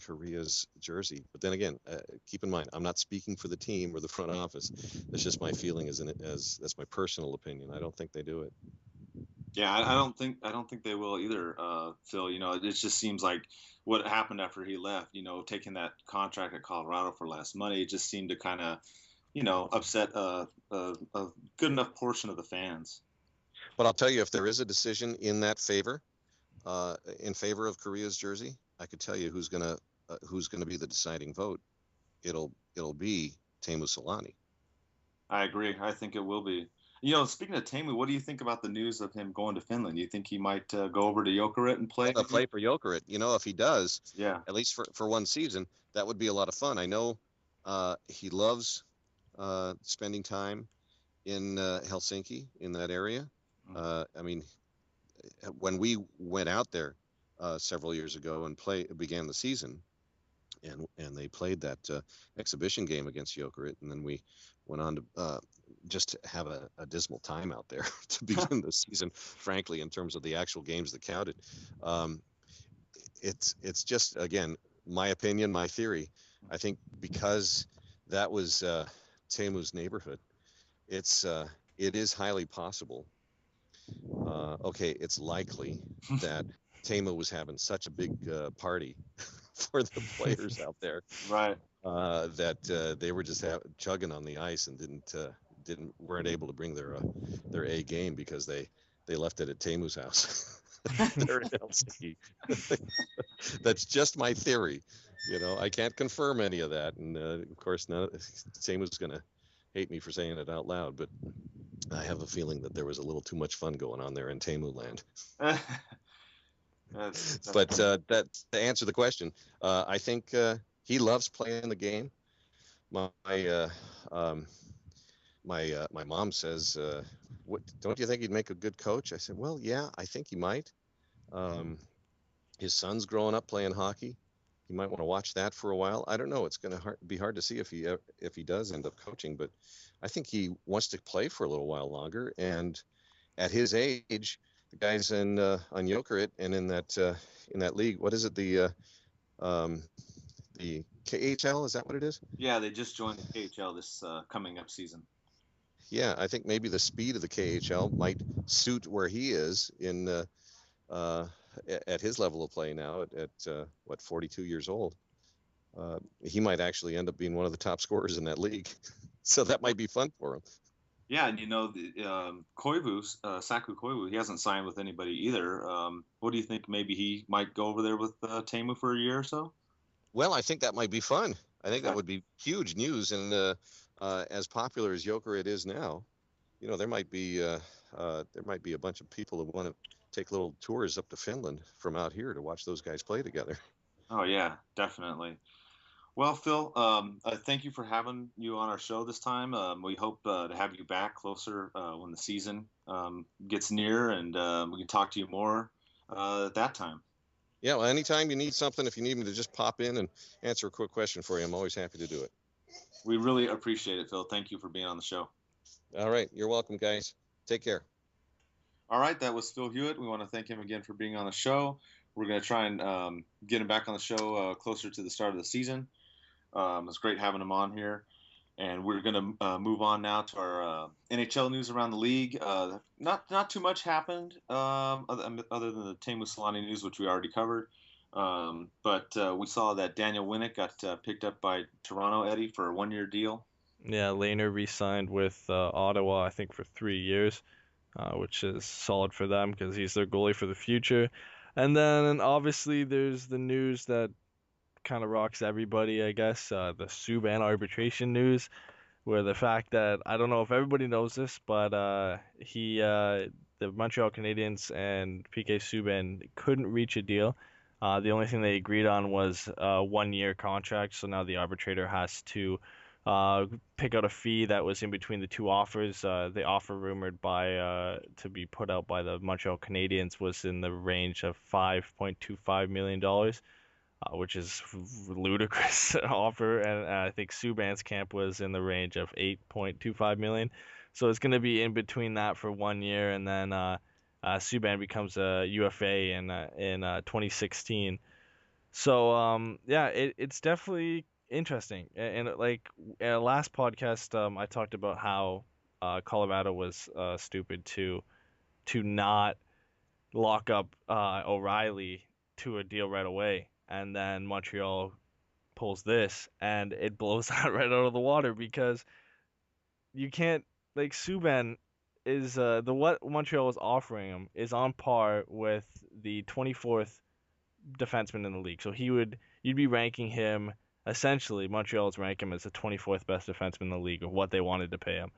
Korea's jersey. But then again, keep in mind, I'm not speaking for the team or the front office. That's just my feeling, as that's my personal opinion. I don't think they do it. Yeah, I don't think they will either, Phil. It just seems like what happened after he left. Taking that contract at Colorado for less money, it just seemed to kind of, upset a good enough portion of the fans. But I'll tell you, if there is a decision in favor of Korea's jersey, I could tell you who's gonna be the deciding vote. It'll be Teemu Selanne. I agree. I think it will be. Speaking of Teemu, what do you think about the news of him going to Finland? Do you think he might go over to Jokerit and play? Play for Jokerit. If he does, yeah, at least for one season, that would be a lot of fun. I know he loves spending time in Helsinki, in that area. I mean, when we went out there several years ago and began the season, and they played that exhibition game against Jokerit, and then we went on to just have a dismal time out there to begin the season, frankly, in terms of the actual games that counted. It's just, again, my opinion, my theory. I think because that was Teemu's neighborhood, it is highly possible. Okay, it's likely that Teemu was having such a big party for the players out there, right? That they were just chugging on the ice and weren't able to bring their A game because they left it at Teemu's house. They're in Helsinki. That's just my theory. I can't confirm any of that, and of course, Teemu's gonna hate me for saying it out loud, but I have a feeling that there was a little too much fun going on there in Teemu land. But that to answer the question, I think he loves playing the game. My mom says, "What don't you think he'd make a good coach?" I said, "Well, yeah, I think he might. His son's growing up playing hockey. He might want to watch that for a while. I don't know. It's going to be hard to see if he does end up coaching, but I think he wants to play for a little while longer. And at his age, the guys on Jokerit and in that league, what is it? The KHL, is that what it is? Yeah, they just joined the KHL this coming up season. Yeah, I think maybe the speed of the KHL might suit where he is in at his level of play now at 42 years old. He might actually end up being one of the top scorers in that league. So that might be fun for him. Yeah, and Koivu, Saku Koivu, he hasn't signed with anybody either. What do you think? Maybe he might go over there with Teemu for a year or so? Well, I think that might be fun. I think that would be huge news. And as popular as Jokerit is now, there might be a bunch of people that want to take little tours up to Finland from out here to watch those guys play together. Oh yeah, definitely. Well, Phil, thank you for having you on our show this time. We hope to have you back closer when the season gets near, and we can talk to you more at that time. Yeah, well, anytime you need something, if you need me to just pop in and answer a quick question for you, I'm always happy to do it. We really appreciate it, Phil. Thank you for being on the show. All right. You're welcome, guys. Take care. All right. That was Phil Hulett. We want to thank him again for being on the show. We're going to try and get him back on the show closer to the start of the season. It's great having him on here. And we're going to move on now to our NHL news around the league. Not too much happened other than the Teemu Selanne news, which we already covered. But we saw that Daniel Winnick got picked up by Toronto, Eddie, for a one-year deal. Yeah, Lehner re-signed with Ottawa, I think, for 3 years, which is solid for them because he's their goalie for the future. And then obviously there's the news that kind of rocks everybody, I guess, the Subban arbitration news, where the fact that, I don't know if everybody knows this, but the Montreal Canadiens and PK Subban couldn't reach a deal. The only thing they agreed on was a 1-year contract, so now the arbitrator has to pick out a fee that was in between the two offers. The offer rumored to be put out by the Montreal Canadiens was in the range of $5.25 million, which is ludicrous offer, and I think Subban's camp was in the range of $8.25 million. So it's going to be in between that for 1 year, and then Subban becomes a UFA in 2016. So yeah, it's definitely interesting. And like last podcast, I talked about how Colorado was stupid to not lock up O'Reilly to a deal right away, and then Montreal pulls this, and it blows that right out of the water because you can't, like, Subban is what Montreal is offering him is on par with the 24th defenseman in the league. So you'd be ranking him, essentially Montreal's rank him as the 24th best defenseman in the league of what they wanted to pay him.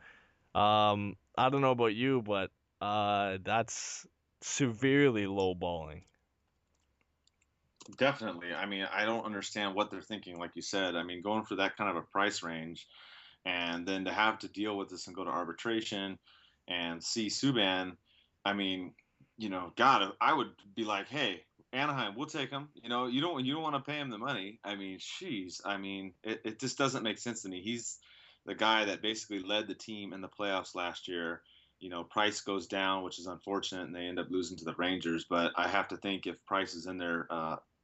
I don't know about you, but that's severely lowballing. Definitely. I mean, I don't understand what they're thinking, like you said. I mean, going for that kind of a price range and then to have to deal with this and go to arbitration and see Subban, I mean, God, I would be like, hey, Anaheim, we'll take him. You don't want to pay him the money. I mean, jeez. I mean, it just doesn't make sense to me. He's the guy that basically led the team in the playoffs last year. Price goes down, which is unfortunate, and they end up losing to the Rangers. But I have to think if Price is in there,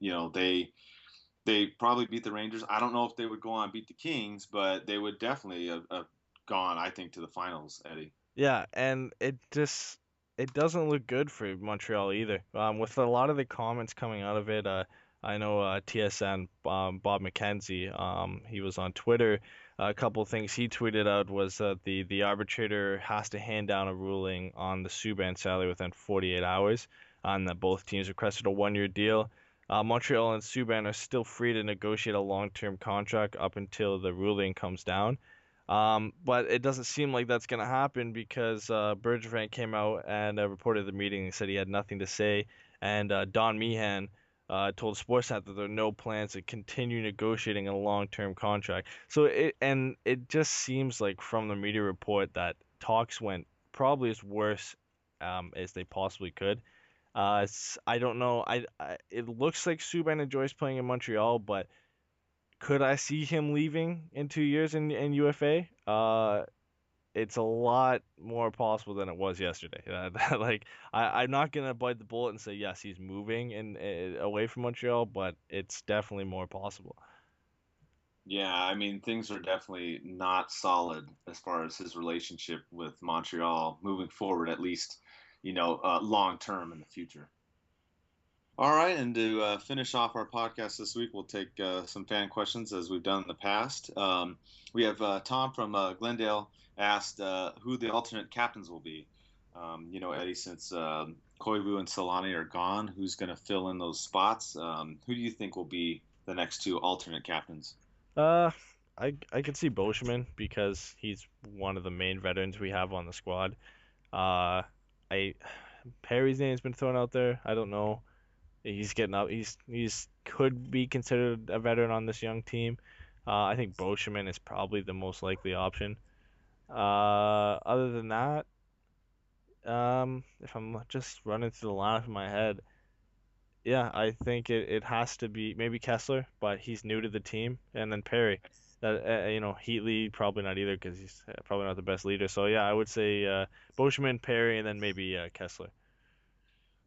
they probably beat the Rangers. I don't know if they would go on and beat the Kings, but they would definitely have gone, I think, to the finals, Eddie. Yeah, and it doesn't look good for Montreal either. With a lot of the comments coming out of it, I know TSN Bob McKenzie. He was on Twitter. A couple of things he tweeted out was that the arbitrator has to hand down a ruling on the Subban salary within 48 hours, and that both teams requested a 1-year deal. Montreal and Subban are still free to negotiate a long-term contract up until the ruling comes down. But it doesn't seem like that's going to happen because Bergevin came out and reported the meeting and said he had nothing to say. And Don Meehan told Sportsnet that there are no plans to continue negotiating a long-term contract. So it just seems like from the media report that talks went probably as worse as they possibly could. I don't know. It looks like Subban enjoys playing in Montreal, but could I see him leaving in 2 years in UFA? It's a lot more possible than it was yesterday. Like I'm not gonna bite the bullet and say yes, he's moving away from Montreal, but it's definitely more possible. Yeah, I mean, things are definitely not solid as far as his relationship with Montreal moving forward, at least, long term in the future. All right, and to finish off our podcast this week, we'll take some fan questions as we've done in the past. We have Tom from Glendale asked who the alternate captains will be. Eddie, since Koivu and Selanne are gone, who's going to fill in those spots? Who do you think will be the next two alternate captains? Uh, I could see Boschman because he's one of the main veterans we have on the squad. Uh, I Perry's name's been thrown out there. I don't know. He's getting up. He's could be considered a veteran on this young team. I think Boschman is probably the most likely option. Other than that, if I'm just running through the lineup in my head, yeah, I think it has to be maybe Kessler, but he's new to the team, and then Perry. That Heatley probably not either because he's probably not the best leader. So yeah, I would say Boschman, Perry, and then maybe Kessler.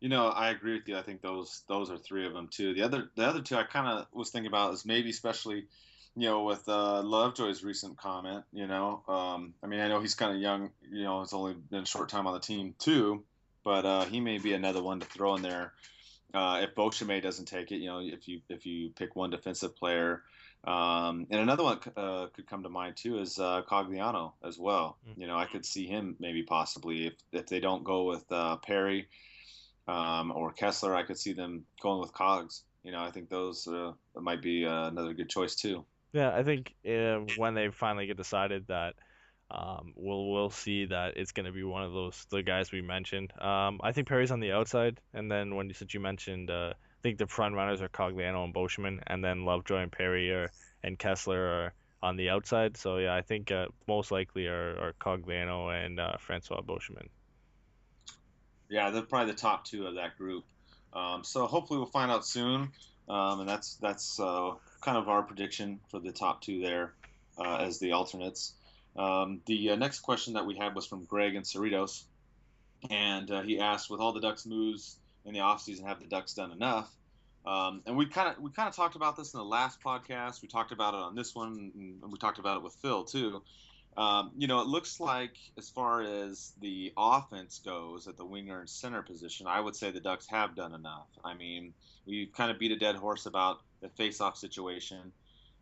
I agree with you. I think those are three of them too. The other two I kind of was thinking about is maybe especially, with Lovejoy's recent comment. I mean, I know he's kind of young. It's only been a short time on the team too, but he may be another one to throw in there if Beauchemin doesn't take it. If you pick one defensive player. And another one could come to mind too is Cogliano as well. I could see him maybe possibly if they don't go with Perry. Or Kessler, I could see them going with Cogs. I think those might be another good choice too. Yeah, I think when they finally get decided that we'll see that it's going to be one of the guys we mentioned. I think Perry's on the outside, and then since you mentioned, I think the front runners are Cogliano and Boschman, and then Lovejoy and Perry and Kessler are on the outside. So yeah, I think most likely are Cogliano and Francois Boschman. Yeah, they're probably the top two of that group. So hopefully we'll find out soon, and that's kind of our prediction for the top two there as the alternates. The next question that we had was from Greg and Cerritos, and he asked, with all the Ducks moves in the offseason, have the Ducks done enough? And we kind of talked about this in the last podcast. We talked about it on this one, and we talked about it with Phil too. It looks like as far as the offense goes at the winger and center position, I would say the Ducks have done enough. I mean, we kind of beat a dead horse about the face-off situation.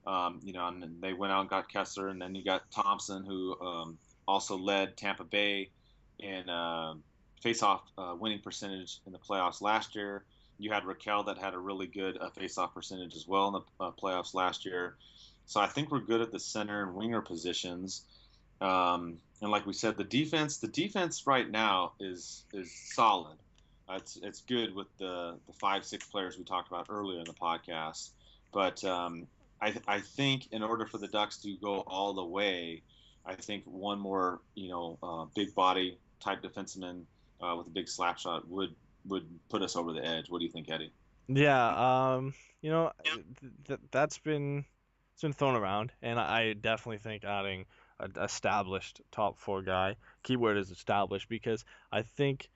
And they went out and got Kessler, and then you got Thompson, who also led Tampa Bay in face-off winning percentage in the playoffs last year. You had Raquel that had a really good face-off percentage as well in the playoffs last year. So I think we're good at the center and winger positions. And like we said, the defense right now is solid. It's good with the 5-6 players we talked about earlier in the podcast. But I think in order for the Ducks to go all the way, I think one more big body type defenseman with a big slap shot would put us over the edge. What do you think, Eddie? Yeah, that's been thrown around, and I definitely think adding an established top four guy, keyword is established, because I think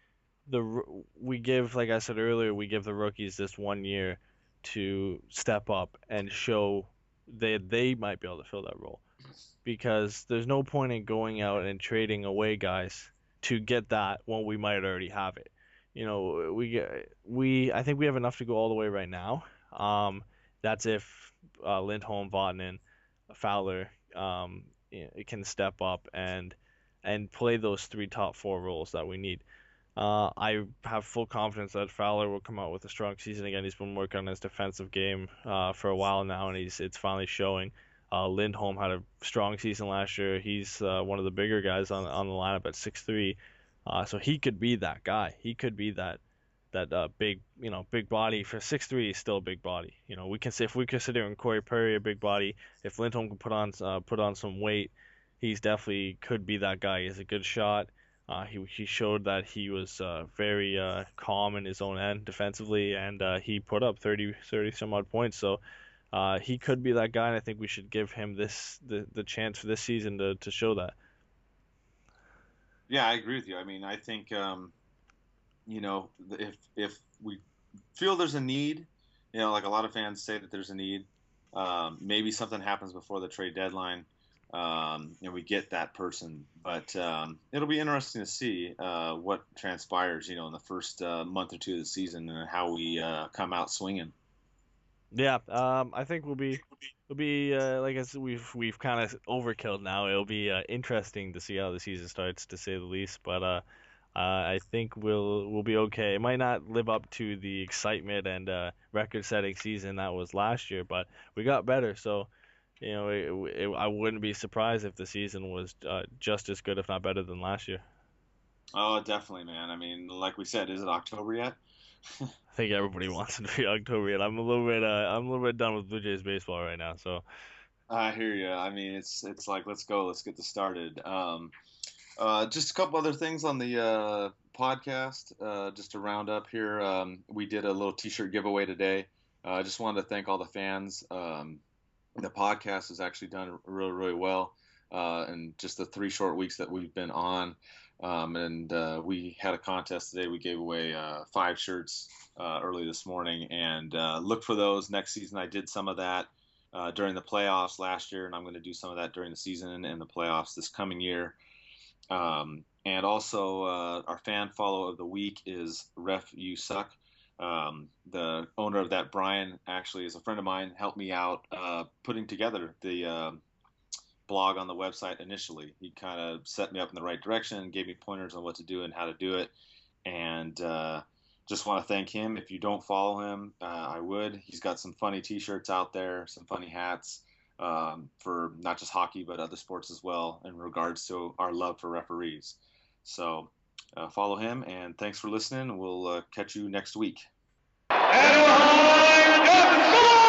we give, like I said earlier, we give the rookies this 1 year to step up and show they might be able to fill that role, because there's no point in going out and trading away guys to get that when we might already have it. I think we have enough to go all the way right now. That's if Lindholm, Vatanen, Fowler it can step up and play those three top four roles that we need. I have full confidence that Fowler will come out with a strong season again. He's been working on his defensive game for a while now, and it's finally showing. Lindholm had a strong season last year. He's one of the bigger guys on the lineup at 6'3", so he could be that guy. He could be that big big body. For 6'3", he's still a big body. We can say, if we consider Corey Perry a big body, if Lindholm can put on some weight, he's definitely could be that guy. He has a good shot. He showed that he was very calm in his own end defensively, and he put up 30 some odd points. So he could be that guy, and I think we should give him the chance for this season to show that. Yeah, I agree with you. I mean, I think if we feel there's a need, like a lot of fans say that there's a need, maybe something happens before the trade deadline. And we get that person, but it'll be interesting to see what transpires, in the first month or two of the season, and how we come out swinging. Yeah, I think we'll be like I said, we've kind of overkilled now. It'll be interesting to see how the season starts, to say the least. But I think we'll be okay. It might not live up to the excitement and record-setting season that was last year, but we got better. So. I wouldn't be surprised if the season was just as good, if not better, than last year. Oh, definitely, man. I mean, like we said, is it October yet? I think everybody wants it to be October yet. I'm a little bit done with Blue Jays baseball right now. So I hear you. I mean, it's like, let's go, let's get this started. Just a couple other things on the podcast, just to round up here. We did a little T-shirt giveaway today. I just wanted to thank all the fans. The podcast has actually done really, really well in just the 3 short weeks that we've been on. And we had a contest today. We gave away 5 shirts early this morning, and look for those next season. I did some of that during the playoffs last year, and I'm going to do some of that during the season and the playoffs this coming year. And also our fan follow of the week is Ref You Suck. The owner of that, Brian, actually is a friend of mine, helped me out putting together the blog on the website initially. He kind of set me up in the right direction, gave me pointers on what to do and how to do it, and just want to thank him. If you don't follow him, I would. He's got some funny T-shirts out there, some funny hats for not just hockey but other sports as well, in regards to our love for referees. So follow him, and thanks for listening. We'll catch you next week. Anaheim Ducks!